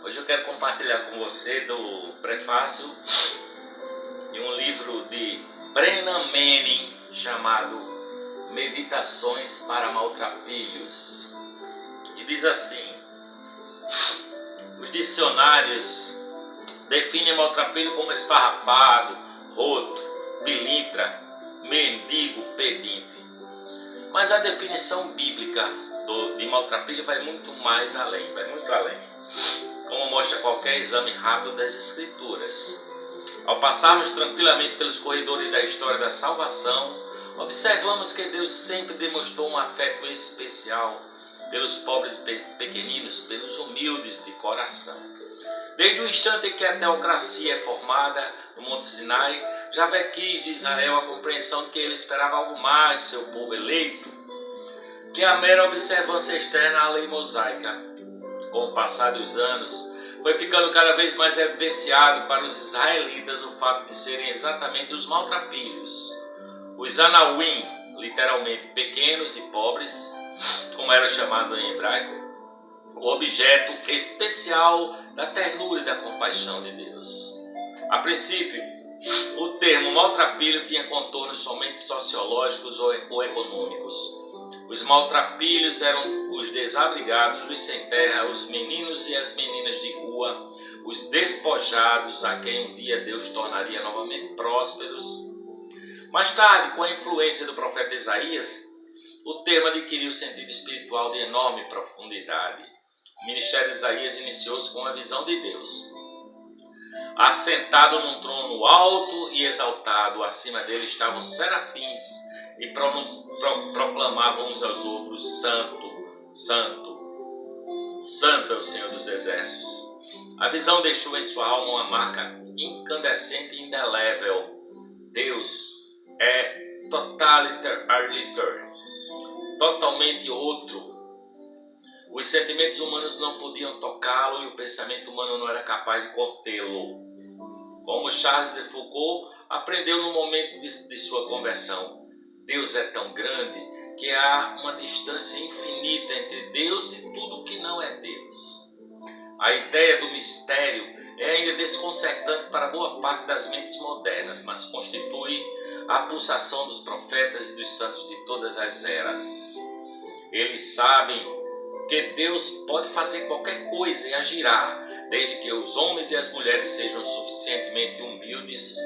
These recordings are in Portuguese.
Hoje eu quero compartilhar com você do prefácio de um livro de Brennan Manning chamado Meditações para Maltrapilhos. E diz assim: os dicionários definem maltrapilho como esfarrapado, roto, pilintra, mendigo, pedinte. Mas a definição bíblica de maltrapilho vai muito mais além, como mostra qualquer exame rápido das Escrituras. Ao passarmos tranquilamente pelos corredores da história da salvação, observamos que Deus sempre demonstrou um afeto especial pelos pobres pequeninos, pelos humildes de coração. Desde o instante em que a teocracia é formada no Monte Sinai, Javé quis de Israel a compreensão de que ele esperava algo mais de seu povo eleito que a mera observância externa à lei mosaica. Com o passar dos anos, foi ficando cada vez mais evidenciado para os israelitas o fato de serem exatamente os maltrapilhos, os anauim, literalmente pequenos e pobres, como era chamado em hebraico, o objeto especial da ternura e da compaixão de Deus. A princípio, o termo maltrapilho tinha contornos somente sociológicos ou econômicos. Os maltrapilhos eram os desabrigados, os sem terra, os meninos e as meninas de rua, os despojados a quem um dia Deus tornaria novamente prósperos. Mais tarde, com a influência do profeta Isaías, o termo adquiriu sentido espiritual de enorme profundidade. O ministério de Isaías iniciou-se com a visão de Deus. Assentado num trono alto e exaltado, acima dele estavam serafins e proclamavam uns aos outros: Santo, Santo, Santo é o Senhor dos Exércitos. A visão deixou em sua alma uma marca incandescente e indelével. Deus é totalmente outro. Os sentimentos humanos não podiam tocá-lo e o pensamento humano não era capaz de contê-lo. Como Charles de Foucault aprendeu no momento de sua conversão, Deus é tão grande que há uma distância infinita entre Deus e tudo que não é Deus. A ideia do mistério é ainda desconcertante para boa parte das mentes modernas, mas constitui a pulsação dos profetas e dos santos de todas as eras. Eles sabem que Deus pode fazer qualquer coisa e agirá, desde que os homens e as mulheres sejam suficientemente humildes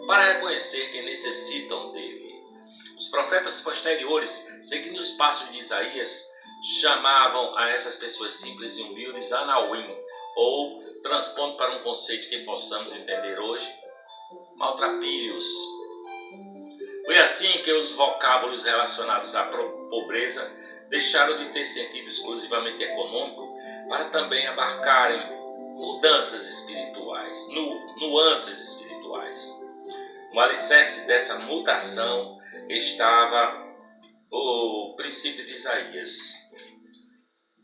para reconhecer que necessitam dele. Os profetas posteriores, seguindo os passos de Isaías, chamavam a essas pessoas simples e humildes anauim, ou, transpondo para um conceito que possamos entender hoje, maltrapilhos. Foi assim que os vocábulos relacionados à pobreza deixaram de ter sentido exclusivamente econômico para também abarcarem nuances espirituais. No alicerce dessa mutação estava o princípio de Isaías.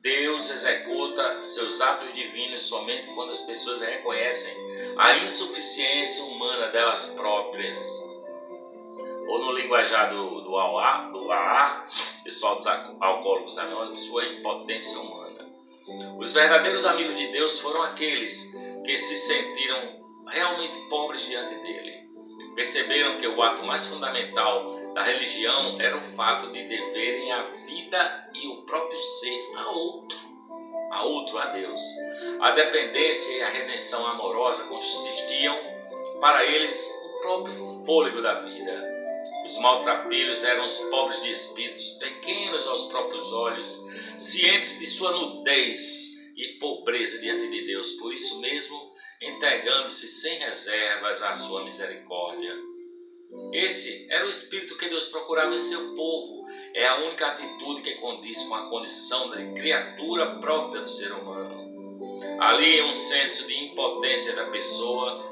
Deus executa seus atos divinos somente quando as pessoas reconhecem a insuficiência humana delas próprias. Ou no linguajar do AA, pessoal dos alcoólicos anônimos, sua impotência humana. Os verdadeiros amigos de Deus foram aqueles que se sentiram realmente pobres diante dele. Perceberam que o ato mais fundamental da religião era o fato de deverem a vida e o próprio ser a Deus. A dependência e a redenção amorosa consistiam para eles o próprio fôlego da vida. Os maltrapilhos eram os pobres de espíritos, pequenos aos próprios olhos, cientes de sua nudez e pobreza diante de Deus, por isso mesmo entregando-se sem reservas à sua misericórdia. Esse era o espírito que Deus procurava em seu povo. É a única atitude que condiz com a condição de criatura própria do ser humano. Ali um senso de impotência da pessoa,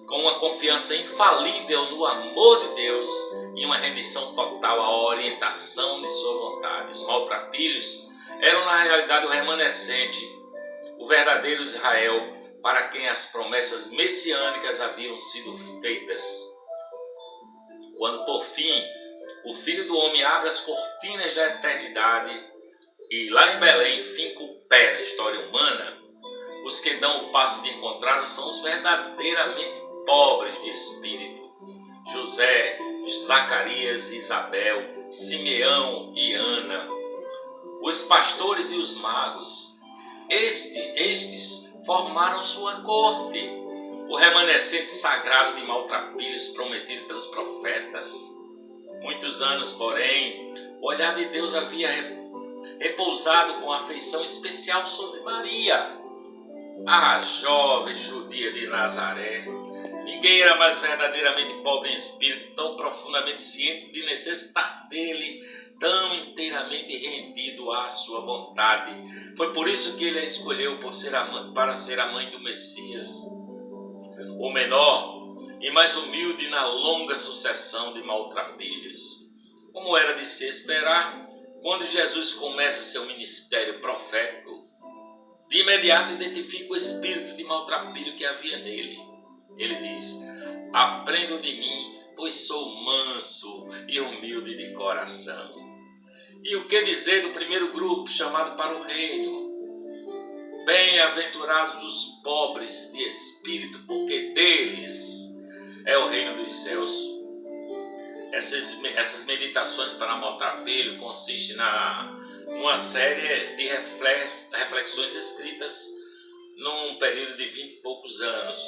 com uma confiança infalível no amor de Deus e uma rendição total à orientação de sua vontade. Os maltrapilhos eram na realidade o remanescente, o verdadeiro Israel, para quem as promessas messiânicas haviam sido feitas. Quando por fim o Filho do Homem abre as cortinas da eternidade e lá em Belém finca o pé na história humana, Os que dão o passo de encontrá-lo são os verdadeiramente pobres de espírito. José, Zacarias e Isabel, Simeão e Ana, os pastores e os magos. Estes formaram sua corte, o remanescente sagrado de maltrapilhos prometido pelos profetas. Muitos anos, porém, o olhar de Deus havia repousado com afeição especial sobre Maria, a jovem judia de Nazaré. Ninguém era mais verdadeiramente pobre em espírito, tão profundamente ciente de necessitar dele, tão inteiramente rendido à sua vontade. Foi por isso que ele a escolheu para ser a mãe do Messias, o menor e mais humilde na longa sucessão de maltrapilhos. Como era de se esperar, quando Jesus começa seu ministério profético, de imediato identifica o espírito de maltrapilho que havia nele. Ele diz: aprendam de mim, pois sou manso e humilde de coração. E o que dizer do primeiro grupo chamado para o reino? Bem-aventurados os pobres de espírito, porque deles é o reino dos céus. Essas meditações para maltrapilho consistem numa série de reflexões escritas num período de 20 e poucos anos.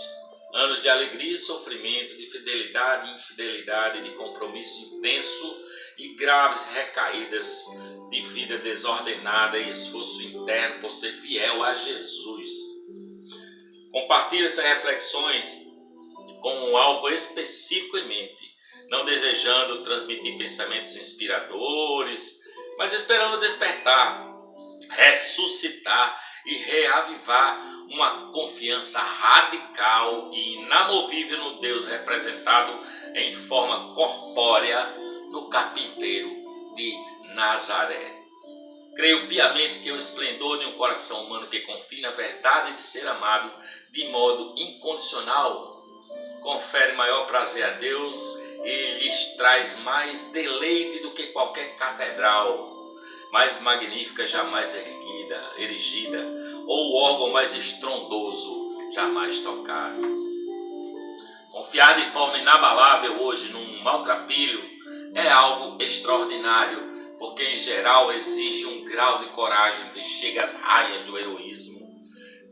Anos de alegria e sofrimento, de fidelidade e infidelidade, de compromisso intenso e graves recaídas, de vida desordenada e esforço interno por ser fiel a Jesus. Compartilhe essas reflexões com um alvo específico em mente, não desejando transmitir pensamentos inspiradores, mas esperando despertar, ressuscitar e reavivar uma confiança radical e inamovível no Deus representado em forma corpórea no carpinteiro de Nazaré. Creio piamente que o esplendor de um coração humano que confia na verdade de ser amado de modo incondicional confere maior prazer a Deus e lhes traz mais deleite do que qualquer catedral mais magnífica jamais erigida, ou o órgão mais estrondoso jamais tocado. Confiar de forma inabalável hoje num maltrapilho é algo extraordinário, porque em geral exige um grau de coragem que chega às raias do heroísmo.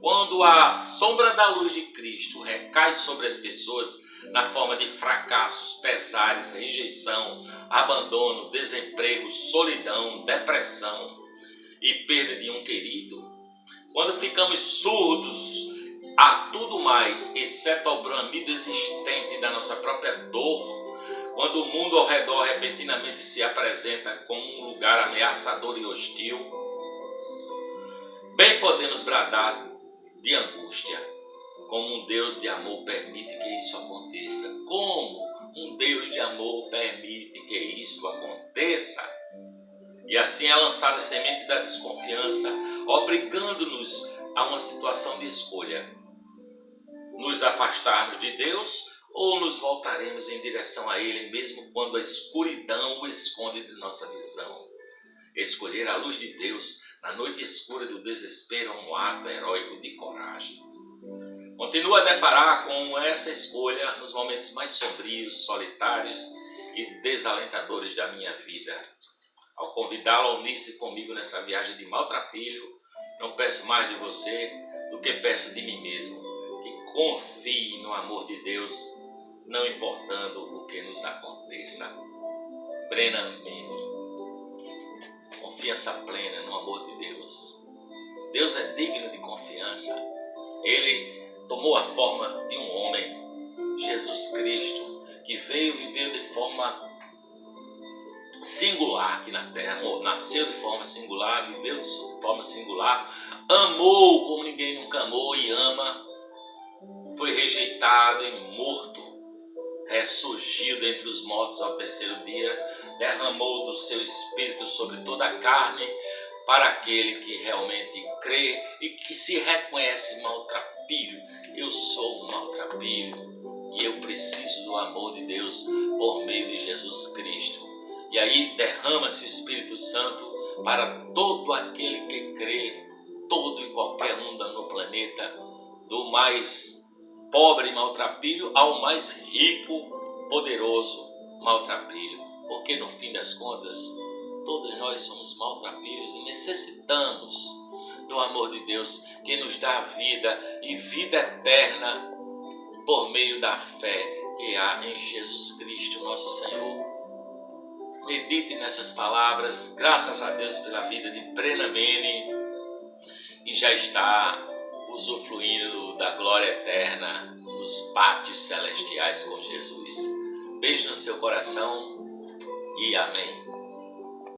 Quando a sombra da luz de Cristo recai sobre as pessoas na forma de fracassos, pesares, rejeição, abandono, desemprego, solidão, depressão e perda de um querido, quando ficamos surdos a tudo mais, exceto ao bramido existente da nossa própria dor, quando o mundo ao redor repentinamente se apresenta como um lugar ameaçador e hostil, bem podemos bradar de angústia. Como um Deus de amor permite que isso aconteça? Como um Deus de amor permite que isso aconteça? E assim é lançada a semente da desconfiança, obrigando-nos a uma situação de escolha. Nos afastarmos de Deus ou nos voltaremos em direção a Ele, mesmo quando a escuridão o esconde de nossa visão? Escolher a luz de Deus na noite escura do desespero é um ato heróico de coragem. Continuo a deparar com essa escolha nos momentos mais sombrios, solitários e desalentadores da minha vida. Ao convidá-lo a unir-se comigo nessa viagem de maltrapilho, não peço mais de você do que peço de mim mesmo, que confie no amor de Deus, não importando o que nos aconteça. Brennan Manning. Confiança plena no amor de Deus. Deus é digno de confiança. Ele tomou a forma de um homem, Jesus Cristo, que veio e viveu de forma singular aqui na terra, nasceu de forma singular, viveu de forma singular, amou como ninguém nunca amou e ama, foi rejeitado e morto, ressurgiu dentre os mortos ao terceiro dia, derramou do seu Espírito sobre toda a carne, para aquele que realmente crê e que se reconhece maltrapilho. Eu sou um maltrapilho e eu preciso do amor de Deus por meio de Jesus Cristo. E aí derrama-se o Espírito Santo para todo aquele que crê todo e qualquer um no planeta, do mais pobre maltrapilho ao mais rico, poderoso maltrapilho. Porque no fim das contas, todos nós somos maltrapilhos e necessitamos do amor de Deus que nos dá vida e vida eterna por meio da fé que há em Jesus Cristo, nosso Senhor. Medite nessas palavras, graças a Deus pela vida de Brennan Manning, e já está usufruindo da glória eterna, dos pátios celestiais com Jesus. Beijo no seu coração e amém.